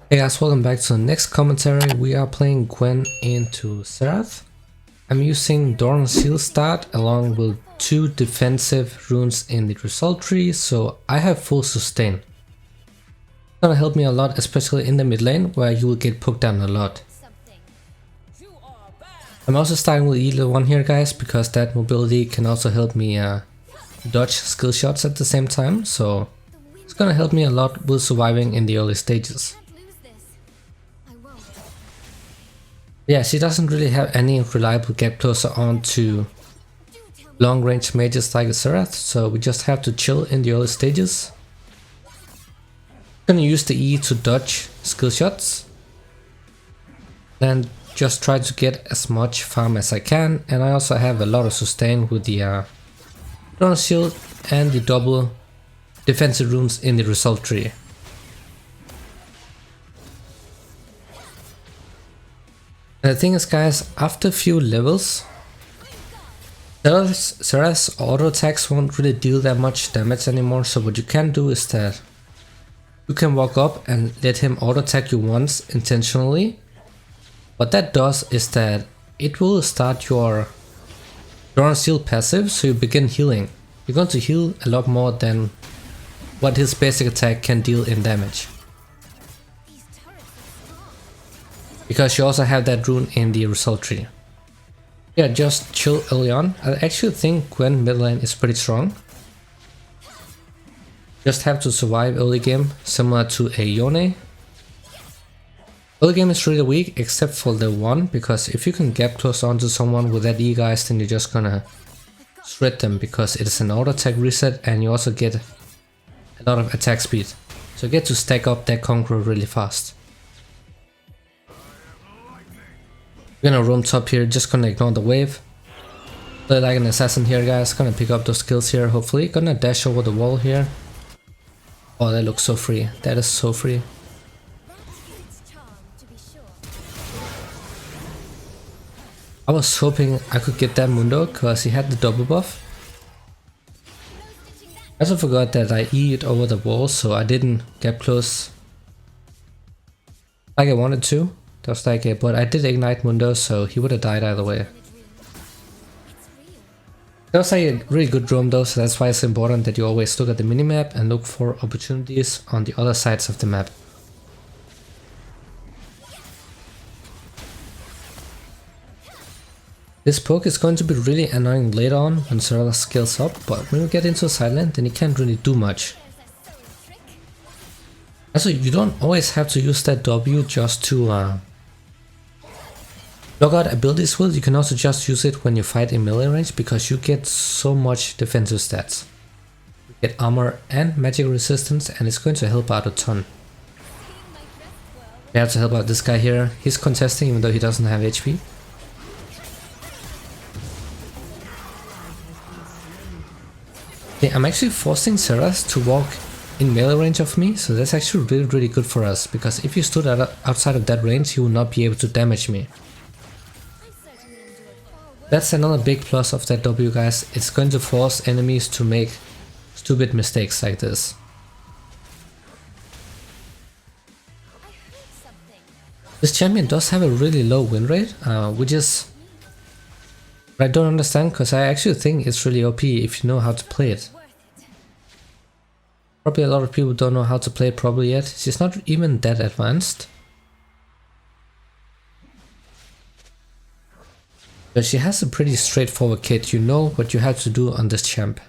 Hey guys, welcome back to the next commentary. We are playing Gwen into Serath. I'm using Doran Seal start along with 2 defensive runes in the result tree, so I have full sustain. It's gonna help me a lot, especially in the mid lane where you will get poked down a lot. I'm also starting with level 1 here guys, because that mobility can also help me dodge skill shots at the same time, so it's gonna help me a lot with surviving in the early stages. Yeah, she doesn't really have any reliable get closer on to long range mages like a Serath, so we just have to chill in the early stages. I'm gonna use the E to dodge skill shots and just try to get as much farm as I can, and I also have a lot of sustain with the Drone Shield and the double defensive runes in the result tree. And the thing is guys, after a few levels, Serath's auto attacks won't really deal that much damage anymore, so what you can do is that you can walk up and let him auto attack you once intentionally. What that does is that it will start your Drone Shield passive, so you begin healing. You're going to heal a lot more than what his basic attack can deal in damage. Because you also have that rune in the result tree. Yeah, just chill early on. I actually think Gwen mid lane is pretty strong. Just have to survive early game, similar to a Yone. Early game is really weak, except for the one, because if you can get close onto someone with that E guys, then you're just gonna shred them, because it is an auto attack reset and you also get a lot of attack speed. So you get to stack up that conqueror really fast. We're gonna roam top here, just gonna ignore the wave. Play like an assassin here guys, gonna pick up those kills here hopefully. Gonna dash over the wall here. Oh, that looks so free, that is so free. I was hoping I could get that Mundo, cause he had the double buff. I also forgot that I E'd over the wall, so I didn't get close like I wanted to. That was like but I did ignite Mundo, so he would have died either way. That was like a really good roam though, so that's why it's important that you always look at the minimap and look for opportunities on the other sides of the map. This poke is going to be really annoying later on when Serath scales up, but when we get into Silent, then he can't really do much. Also, you don't always have to use that W just to log out abilities with. You can also just use it when you fight in melee range, because you get so much defensive stats. You get armor and magic resistance, and it's going to help out a ton. We have to help out this guy here. He's contesting even though he doesn't have HP. Okay, I'm actually forcing Serath to walk in melee range of me, so that's actually really good for us, because if you stood outside of that range, he will not be able to damage me. That's another big plus of that W guys, it's going to force enemies to make stupid mistakes like this. This champion does have a really low win rate, which is what I don't understand, because I actually think it's really OP if you know how to play it. Probably a lot of people don't know how to play it properly yet. She's not even that advanced. But she has a pretty straightforward kit, you know what you have to do on this champ.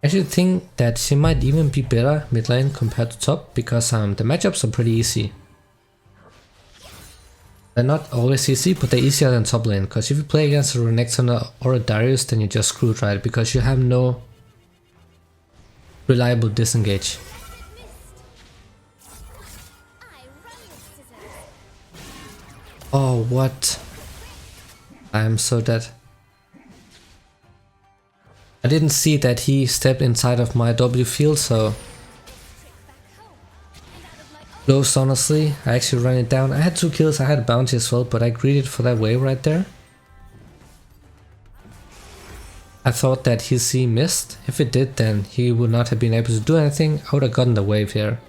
I actually think that she might even be better mid lane compared to top, because the matchups are pretty easy. They're not always easy, but they're easier than top lane, because if you play against a Renekton or a Darius, then you're just screwed, right? Because you have no reliable disengage. Oh, what? I am so dead. I didn't see that he stepped inside of my W field, so close honestly. I actually ran it down. I had 2 kills, I had a bounty as well, but I greeted for that wave right there. I thought that his C missed. If it did, then he would not have been able to do anything. I would have gotten the wave here.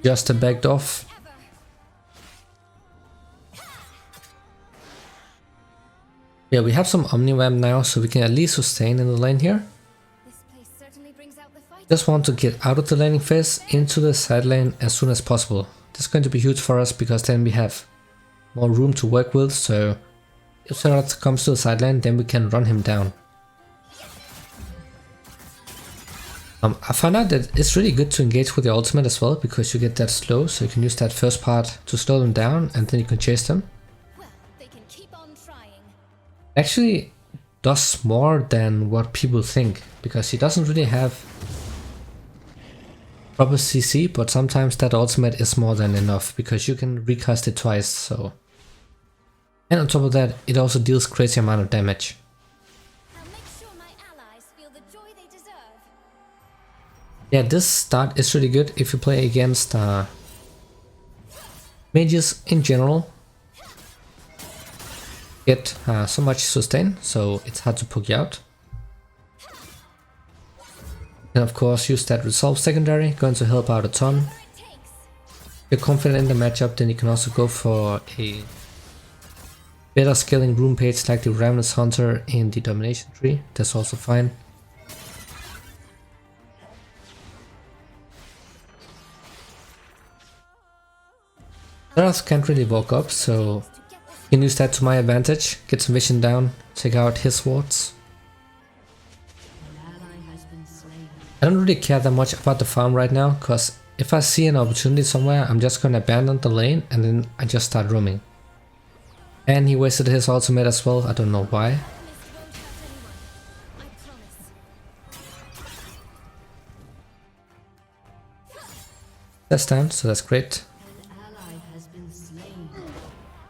Just backed off. Yeah, we have some Omniwam now, so we can at least sustain in the lane here. Just want to get out of the laning phase into the side lane as soon as possible. This is going to be huge for us because then we have more room to work with, so if Xerath comes to the side lane, then we can run him down. I found out that it's really good to engage with your ultimate as well, because you get that slow, so you can use that first part to slow them down and then you can chase them. Actually does more than what people think, because he doesn't really have proper CC, but sometimes that ultimate is more than enough because you can recast it twice. So, and on top of that, it also deals crazy amount of damage. Yeah, this start is really good if you play against mages in general. Get so much sustain, so it's hard to poke you out. And of course use that resolve secondary, going to help out a ton. If you're confident in the matchup, then you can also go for a better scaling rune page like the Ravenous Hunter in the domination tree. That's also fine. Xerath can't really walk up, so you can use that to my advantage, get some vision down, take out his wards. I don't really care that much about the farm right now, because if I see an opportunity somewhere, I'm just gonna abandon the lane and then I just start roaming. And he wasted his ultimate as well, I don't know why. That's down, so that's great.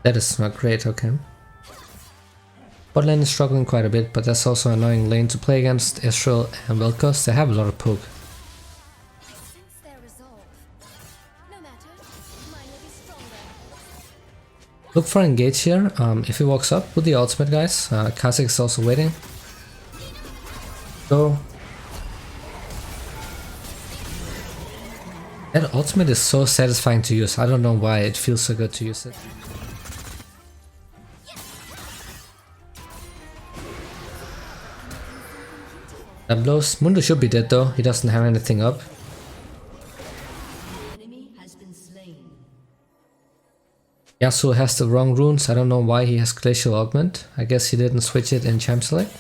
That is not great, okay. Bot lane is struggling quite a bit, but that's also an annoying lane to play against. Ezreal and Vel'Koz, they have a lot of poke. Look for engage here, if he walks up with the ultimate, guys. Kha'Zix is also waiting. Go. That ultimate is so satisfying to use, I don't know why it feels so good to use it. That blows. Mundo should be dead though, he doesn't have anything up. Yasuo has the wrong runes, I don't know why he has Glacial Augment. I guess he didn't switch it in Champ Select.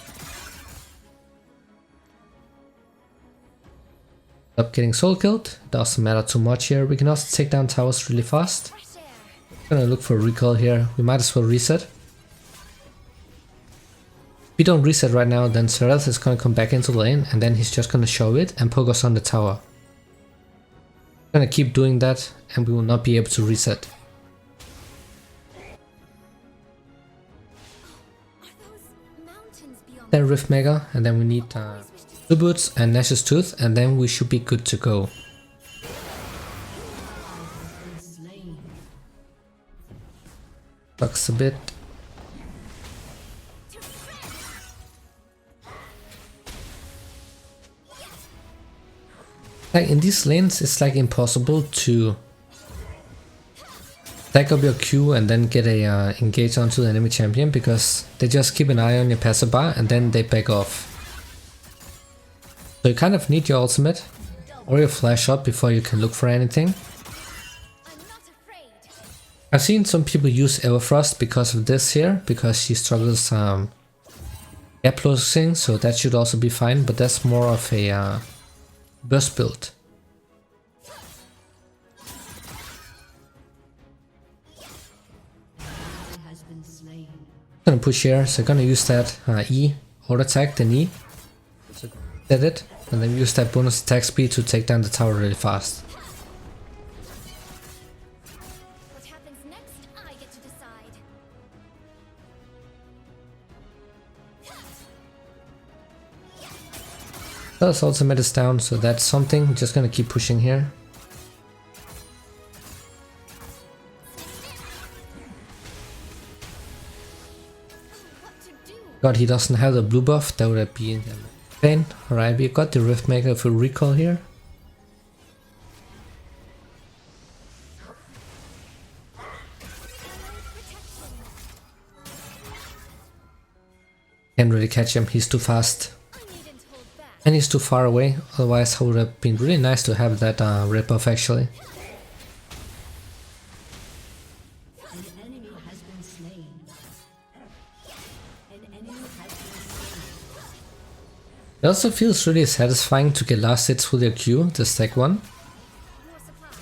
Stop getting soul killed, doesn't matter too much here. We can also take down towers really fast. I'm gonna look for a recall here, we might as well reset. If we don't reset right now, then Xerath is gonna come back into the lane and then he's just gonna show it and poke us on the tower. We're gonna keep doing that and we will not be able to reset. Then Riftmaker, and then we need Two Boots and Nash's Tooth, and then we should be good to go. Sucks a bit. Like in these lanes, it's like impossible to stack up your Q and then get a engage onto the enemy champion, because they just keep an eye on your passive bar and then they back off. So you kind of need your ultimate or your flash up before you can look for anything. I've seen some people use Everfrost because of this here, because she struggles gap closing, so that should also be fine, but that's more of a burst build. I'm gonna push here, so I'm gonna use that E, auto attack, then E. So did it, and then use that bonus attack speed to take down the tower really fast. What happens next, I get to decide. His ultimate is down, so that's something. Just gonna keep pushing here. God, he doesn't have the blue buff, that would have been pain. Alright, we got the Riftmaker for recall here. Can't really catch him, he's too fast. I needn't hold back. And he's too far away, otherwise it would have been really nice to have that red buff actually. An enemy has been slain. An enemy has been slain. It also feels really satisfying to get last hits with your Q, the stack one. More supplies.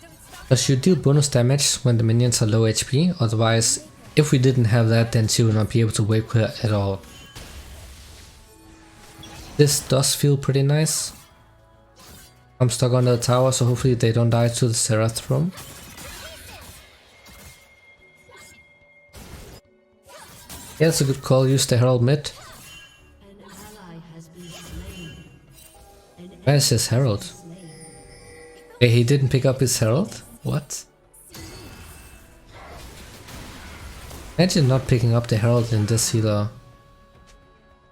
Don't stop. Because you deal bonus damage when the minions are low HP, otherwise if we didn't have that then she would not be able to wake her at all. This does feel pretty nice. I'm stuck under the tower, so hopefully they don't die to the Serath room. Yeah, it's a good call, use the Herald mid. An ally has been slain. An Where is his Herald? slain. Hey, he didn't pick up his Herald? What? Imagine not picking up the Herald in this healer.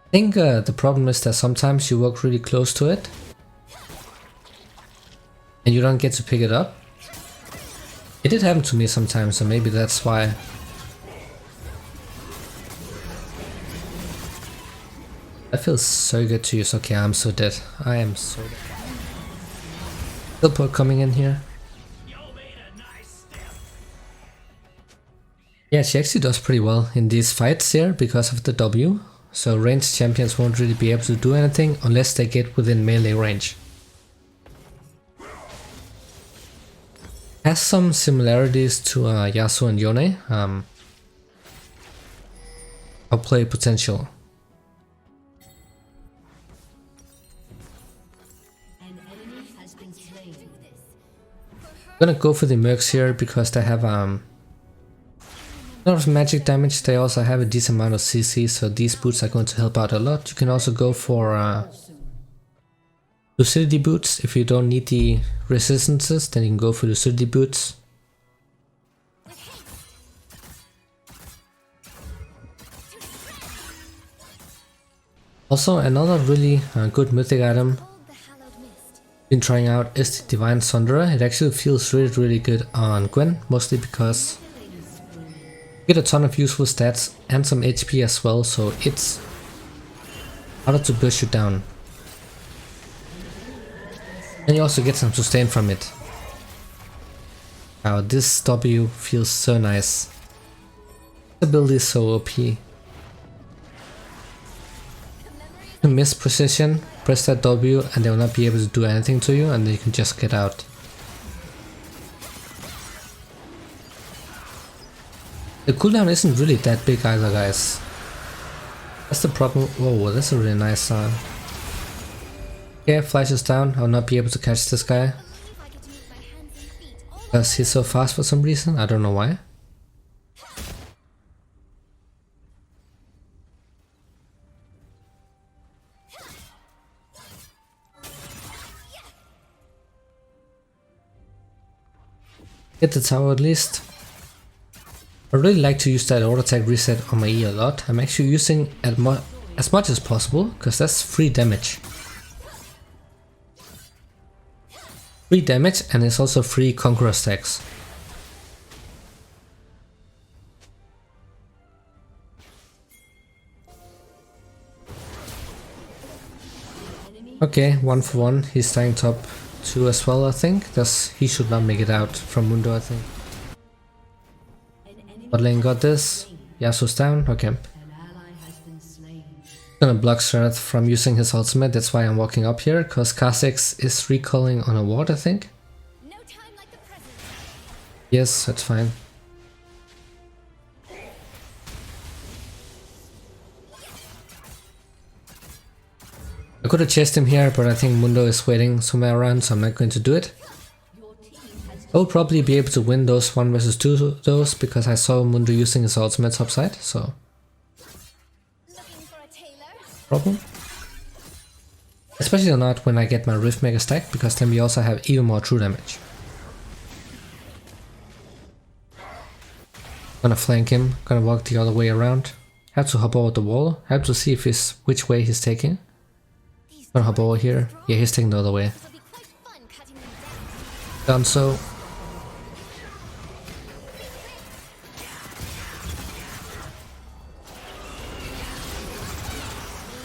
I think the problem is that sometimes you walk really close to it and you don't get to pick it up. It did happen to me sometimes, so maybe that's why. That feels so good to use. Okay, I'm so dead. I am so dead. Teleport coming in here. Yeah, she actually does pretty well in these fights here because of the W. So ranged champions won't really be able to do anything unless they get within melee range. Has some similarities to Yasuo and Yone. Outplay potential. An enemy has been slain. I'm gonna go for the Mercs here because they have a lot of magic damage. They also have a decent amount of CC, so these boots are going to help out a lot. You can also go for lucidity boots. If you don't need the resistances, then you can go for lucidity boots. Also, another really good mythic item Hold the hallowed mist. been trying out is the Divine Sunderer. It actually feels really good on Gwen, mostly because you get a ton of useful stats and some HP as well, so it's harder to burst you down. And you also get some sustain from it. Wow, this W feels so nice. The build is so OP. You miss precision, press that W and they will not be able to do anything to you, and then you can just get out. The cooldown isn't really that big either, guys. That's the problem. Whoa, that's a really nice Okay, flashes down. I'll not be able to catch this guy Believe I get to move my hands and feet all over. because he's so fast for some reason. I don't know why. Get the tower at least. I really like to use that auto attack reset on my E a lot. I'm actually using as much as possible because that's free damage. Free damage, and it's also free conqueror stacks. Okay, 1 for 1. He's staying top 2 as well, I think. He should not make it out from Mundo, I think. An enemy Bot lane got this. Yasuo's down. Okay. an ally has been slain. Gonna block Sharath from using his ultimate. That's why I'm walking up here, because Kha'Zix is recalling on a ward, I think. No time like the present. Yes, that's fine. I could have chased him here, but I think Mundo is waiting somewhere around, so I'm not going to do it. Your team has I'll probably be able to win those 1 versus 2 those, because I saw Mundo using his ultimate topside, so Looking for a tailor? problem. Especially not when I get my Riftmaker stack, because then we also have even more true damage. Gonna flank him, gonna walk the other way around. Have to hop over the wall, have to see if which way he's taking. Gonna hop over here. Yeah, he's taking the other way. It'll be quite fun cutting them down. Done so.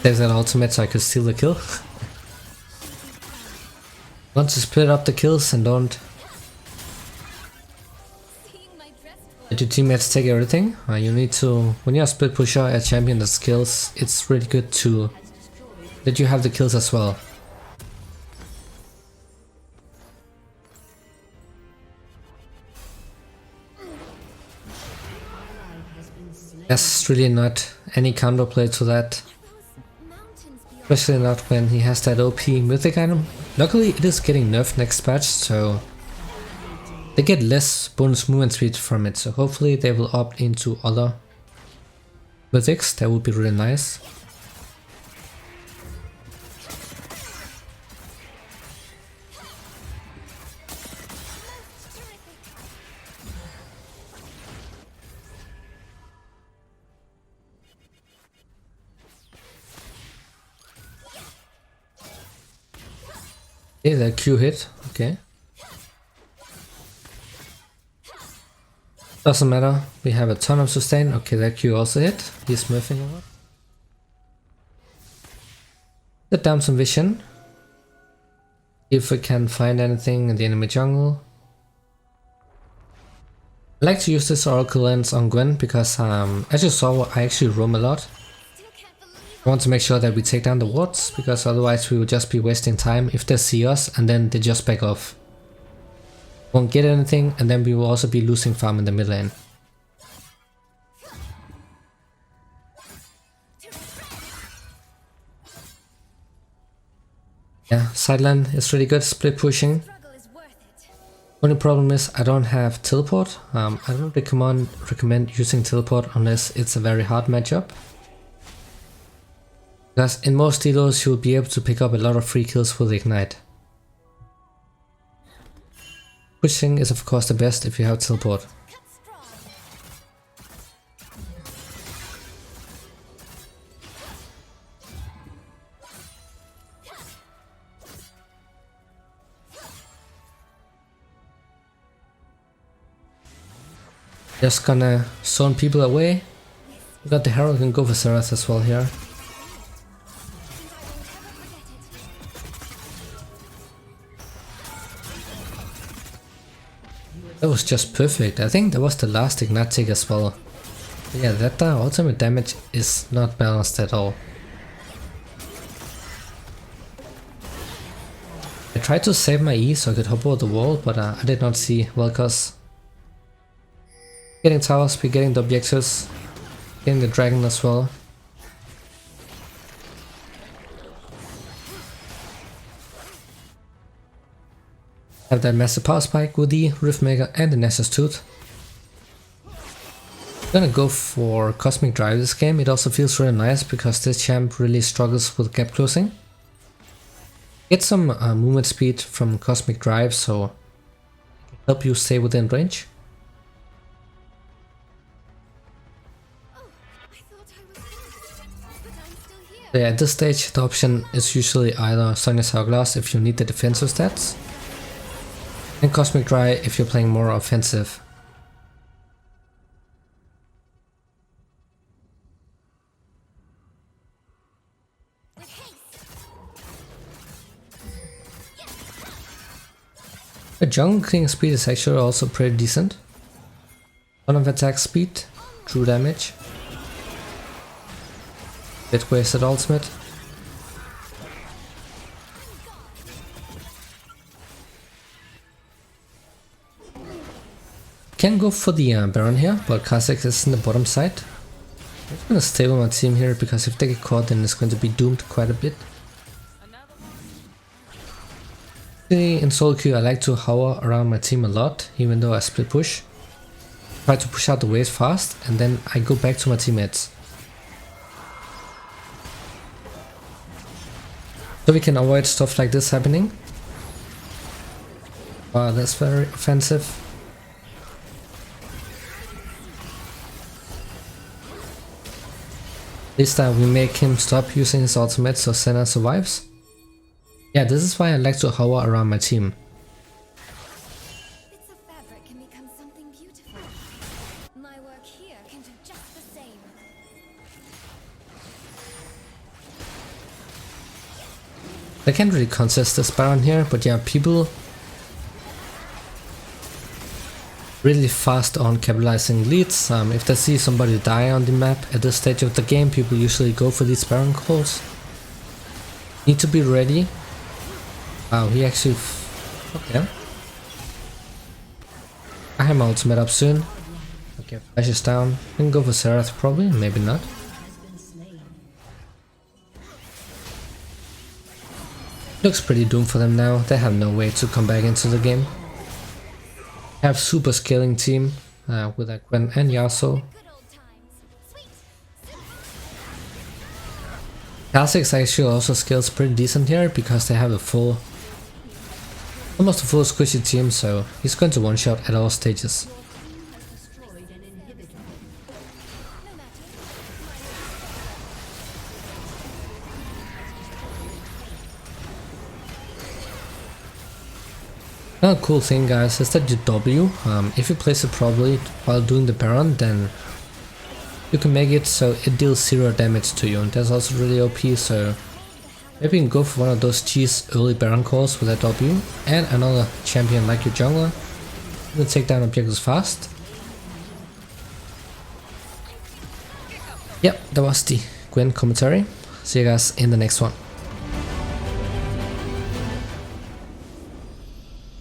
There's that ultimate so I could steal the kill. Want to split up the kills and don't Seeing my dress for let your teammates take everything. You need to, when you're a split pusher, a champion that skills, it's really good to let you have the kills as well. There's really not any counterplay to that. those mountains beyond. Especially not when he has that OP mythic item. Luckily it is getting nerfed next patch, so they get less bonus movement speed from it, so hopefully they will opt into other mythics. That would be really nice. Okay, that Q hit, okay. Doesn't matter, we have a ton of sustain. Okay, that Q also hit. He's smurfing a lot. Get down some vision. If we can find anything in the enemy jungle. I like to use this Oracle lens on Gwen because as you saw, I actually roam a lot. Still can't believe I want to make sure that we take down the wards, because otherwise we will just be wasting time if they see us and then they just back off. Won't get anything, and then we will also be losing farm in the mid lane. Yeah, side lane is really good, split pushing. struggle is worth it. Only problem is I don't have teleport. I don't recommend using teleport unless it's a very hard matchup. Because in most delos you'll be able to pick up a lot of free kills with Ignite. Pushing is of course the best if you have teleport. Cut strong. Just gonna zone people away. We got the Herald, can go for Serath as well here. That was just perfect. I think that was the last Ignite tick as well. But yeah, that ultimate damage is not balanced at all. I tried to save my E so I could hop over the wall, but I did not see Vel'Koz. Getting towers, we're getting the objectives, getting the dragon as well. Have that massive power spike with the Riftmaker and the Nessus Tooth. I'm gonna go for Cosmic Drive this game. It also feels really nice because this champ really struggles with gap closing. Get some movement speed from Cosmic Drive, so it can help you stay within range. Oh, I thought I was finished, but I'm still here. So yeah, at this stage the option is usually either Sonya's Hourglass if you need the defensive stats, and Cosmic Drive if you're playing more offensive. With haste. The jungle king speed is actually also pretty decent. Ton of attack speed, true damage. Bit wasted ultimate. Can go for the Baron here, but Kha'Zix is in the bottom side. I'm just gonna stay with my team here because if they get caught then it's going to be doomed quite a bit. In solo queue I like to hover around my team a lot, even though I split push. Try to push out the waves fast and then I go back to my teammates. So we can avoid stuff like this happening. Wow, that's very offensive. This time we make him stop using his ultimate so Senna survives. Yeah, this is why I like to hover around my team. Bits of fabric can become something beautiful. My work here can do just the same. I can't really contest this Baron here, but yeah, people really fast on capitalizing leads. If they see somebody die on the map at this stage of the game, people usually go for these Baron calls. Need to be ready. Wow, he actually... okay. I have my ultimate up soon. Okay, flashes down. Can go for Serath probably, maybe not. Looks pretty doomed for them now. They have no way to come back into the game. Have super scaling team with Gwen and Yasuo. Good old times. Sweet. Kha'Zix actually also scales pretty decent here because they have a full, almost a full squishy team, so he's going to one-shot at all stages. Destroyed an inhibitor. No matter. Another cool thing, guys, is that your W, if you place it properly while doing the Baron, then you can make it so it deals 0 damage to you, and that's also really OP, so maybe you can go for one of those cheese early Baron calls with that W, and another champion like your jungler. You can take down objectives fast. Yep, that was the Gwen commentary. See you guys in the next one.